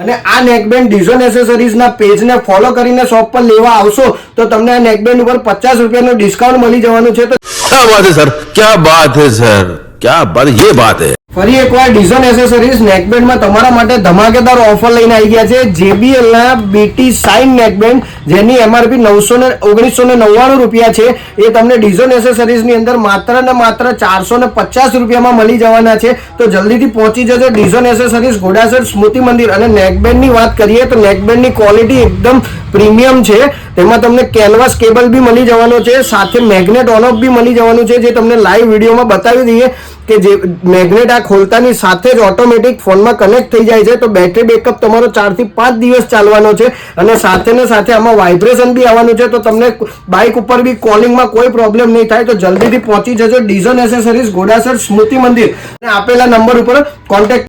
અને આ neckband design એસેસરીઝના પેજને ફોલો કરીને શોપ પર લેવા આવશો તો તમને આ નેકબેન્ડ ઉપર 50 રૂપિયાનું ડિસ્કાઉન્ટ મળી જવાનું છે. તો क्या बात है सर, क्या बात है सर, क्या बात, ये बात है. ફરી એકવાર ડિઝાઇન એસેસરીઝ નેકબેન્ડમાં તમારા માટે ધમાકેદાર ઓફર લઈને આવી ગયા છે. JBL ના BT સાઇન નેકબેન્ડ જેની MRP 1999 રૂપિયા છે એ તમને ડિઝાઇન એસેસરીઝની અંદર માત્ર ને માત્ર 450 રૂપિયામાં મળી જવાના છે. તો જલ્દીથી પહોંચી જજો. ડિઝાઇન એસેસરીઝ ઘોડાસર સ્મૃતિ મંદિર. અને નેકબેન્ડની વાત કરીએ તો નેકબેન્ડની ક્વોલિટી એકદમ પ્રીમિયમ છે. તેમાં તમને કેનવાસ કેબલ બી મળી જવાનો છે, સાથે મેગ્નેટ ઓન ઓફ બી મળી જવાનું છે, જે તમને લાઈવ વિડીયોમાં બતાવી દઈએ કે જે મેગ્નેટ આ ખોલતાની સાથે જ ઓટોમેટિક ફોનમાં કનેક્ટ થઈ જાય છે. તો બેટરી બેકઅપ તમારો 4 થી 5 દિવસ ચાલવાનો છે અને સાથે ને સાથે આમાં વાઇબ્રેશન બી આવવાનું છે. તો તમને બાઇક ઉપર બી કોલિંગમાં કોઈ પ્રોબ્લેમ નહીં થાય. તો જલ્દીથી પહોંચી જજો ડિઝાઇન એસેસરીઝ ઘોડાસર સ્મૃતિ મંદિર અને આપેલા નંબર ઉપર કોન્ટેક્ટ